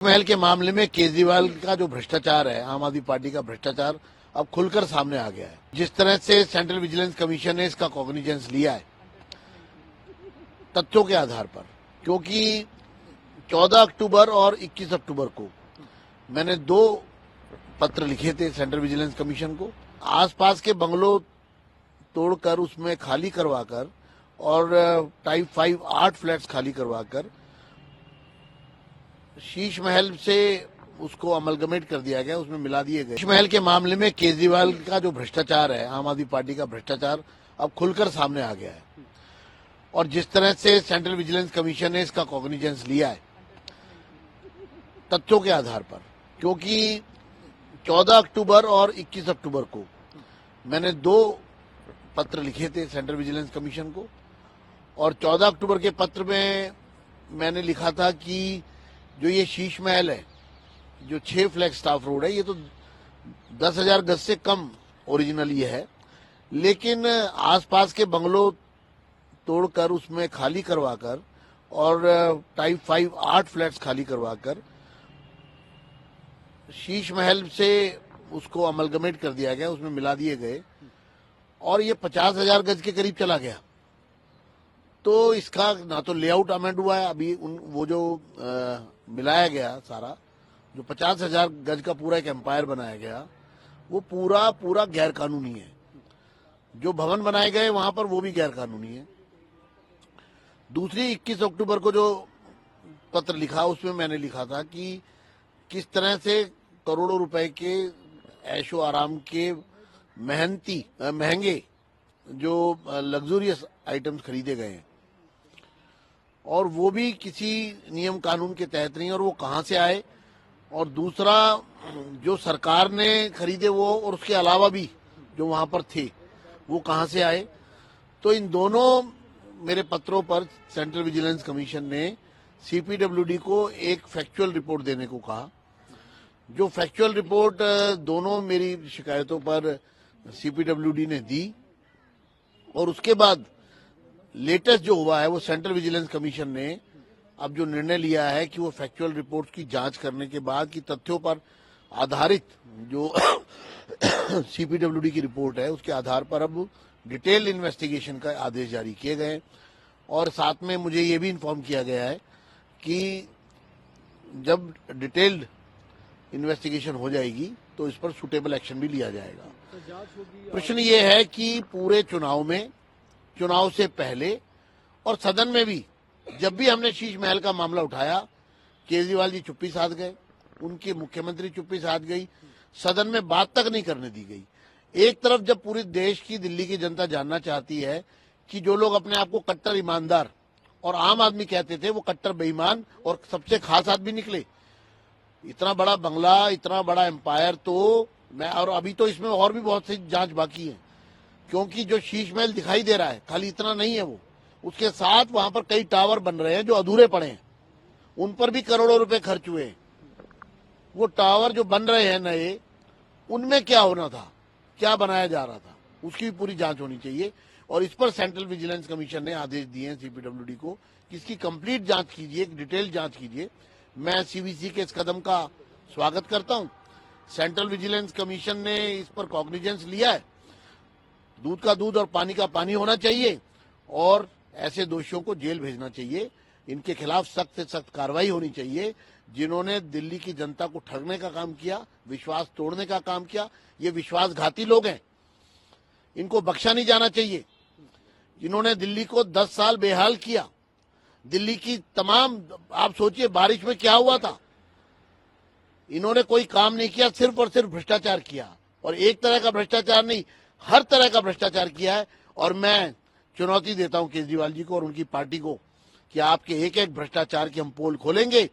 महल के मामले में केजरीवाल का जो भ्रष्टाचार है, आम आदमी पार्टी का भ्रष्टाचार अब खुलकर सामने आ गया है। जिस तरह से सेंट्रल विजिलेंस कमीशन ने इसका कॉग्निजेंस लिया है तथ्यों के आधार पर, क्योंकि 14 अक्टूबर और 21 अक्टूबर को मैंने 2 पत्र लिखे थे सेंट्रल विजिलेंस कमीशन को। आसपास के बंगलों तोड़कर उसमें खाली करवाकर और टाइप 5 8 फ्लैट्स खाली करवाकर शीश महल से उसको अमलगमेट कर दिया गया, उसमें मिला दिए गए। शीश महल के मामले में केजरीवाल का जो भ्रष्टाचार है, आम आदमी पार्टी का भ्रष्टाचार अब खुलकर सामने आ गया है। और जिस तरह से सेंट्रल विजिलेंस कमीशन ने इसका कॉग्निजेंस लिया है तथ्यों के आधार पर, क्योंकि 14 अक्टूबर और 21 अक्टूबर को मैंने 2 पत्र लिखे थे सेंट्रल विजिलेंस कमीशन को। और 14 अक्टूबर के पत्र में मैंने लिखा था कि जो ये शीश महल है, जो 6 फ्लैग स्टाफ रोड है, ये तो 10,000 गज से कम ओरिजिनल ये है, लेकिन आसपास के बंगलों तोड़कर उसमें खाली करवाकर और टाइप 5 8 फ्लैट्स खाली करवाकर शीश महल से उसको अमलगमेट कर दिया गया, उसमें मिला दिए गए और ये 50,000 गज के करीब चला गया। तो इसका ना तो लेआउट अमेंड हुआ है अभी, वो जो मिलाया गया सारा, जो 50,000 गज का पूरा एक एम्पायर बनाया गया, वो पूरा गैर कानूनी है। जो भवन बनाए गए वहां पर वो भी गैर कानूनी है। दूसरी 21 अक्टूबर को जो पत्र लिखा उसमें मैंने लिखा था कि किस तरह से करोड़ों रुपए के ऐशो आराम के महंगे जो लग्जूरियस आइटम्स खरीदे गए हैं और वो भी किसी नियम कानून के तहत नहीं, और वो कहां से आए, और दूसरा जो सरकार ने खरीदे वो और उसके अलावा भी जो वहां पर थे वो कहां से आए। तो इन दोनों मेरे पत्रों पर सेंट्रल विजिलेंस कमीशन ने सीपीडब्ल्यूडी को एक फैक्चुअल रिपोर्ट देने को कहा। जो फैक्चुअल रिपोर्ट दोनों मेरी शिकायतों पर सीपीडब्ल्यूडी ने दी, और उसके बाद लेटेस्ट जो हुआ है वो सेंट्रल विजिलेंस कमीशन ने अब जो निर्णय लिया है कि वो फैक्चुअल रिपोर्ट की जांच करने के बाद की तथ्यों पर आधारित जो सीपीडब्ल्यूडी की रिपोर्ट है उसके आधार पर अब डिटेल इन्वेस्टिगेशन का आदेश जारी किए गए। और साथ में मुझे ये भी इन्फॉर्म किया गया है कि जब डिटेल्ड इन्वेस्टिगेशन हो जाएगी तो इस पर सुटेबल एक्शन भी लिया जाएगा। प्रश्न ये है कि पूरे चुनाव से पहले और सदन में भी जब भी हमने शीश महल का मामला उठाया, केजरीवाल जी चुप्पी साध गए, उनकी मुख्यमंत्री चुप्पी साध गई, सदन में बात तक नहीं करने दी गई। एक तरफ जब पूरे देश की, दिल्ली की जनता जानना चाहती है कि जो लोग अपने आप को कट्टर ईमानदार और आम आदमी कहते थे वो कट्टर बेईमान और सबसे खास आदमी निकले। इतना बड़ा बंगला, इतना बड़ा एम्पायर, तो मैं, और अभी तो इसमें और भी बहुत सी जांच बाकी है, क्योंकि जो शीश महल दिखाई दे रहा है खाली इतना नहीं है, वो उसके साथ वहां पर कई टावर बन रहे हैं जो अधूरे पड़े हैं, उन पर भी करोड़ों रुपए खर्च हुए हैं। वो टावर जो बन रहे हैं नए, उनमें क्या होना था, क्या बनाया जा रहा था, उसकी भी पूरी जांच होनी चाहिए। और इस पर सेंट्रल विजिलेंस कमीशन ने आदेश दिए हैं सीपीडब्ल्यूडी को कि इसकी कंप्लीट जांच कीजिए, एक डिटेल जांच कीजिए। मैं सीवीसी के इस कदम का स्वागत करता हूं। सेंट्रल विजिलेंस कमीशन ने इस पर कॉग्निजेंस लिया है। दूध का दूध और पानी का पानी होना चाहिए और ऐसे दोषियों को जेल भेजना चाहिए। इनके खिलाफ सख्त से सख्त कार्रवाई होनी चाहिए। जिन्होंने दिल्ली की जनता को ठगने का काम किया, विश्वास तोड़ने का काम किया, ये विश्वासघाती लोग हैं, इनको बख्शा नहीं जाना चाहिए। जिन्होंने दिल्ली को 10 साल बेहाल किया, दिल्ली की तमाम, आप सोचिए बारिश में क्या हुआ था, इन्होंने कोई काम नहीं किया, सिर्फ और सिर्फ भ्रष्टाचार किया। और एक तरह का भ्रष्टाचार नहीं, हर तरह का भ्रष्टाचार किया है। और मैं चुनौती देता हूं केजरीवाल जी को और उनकी पार्टी को कि आपके एक एक भ्रष्टाचार की हम पोल खोलेंगे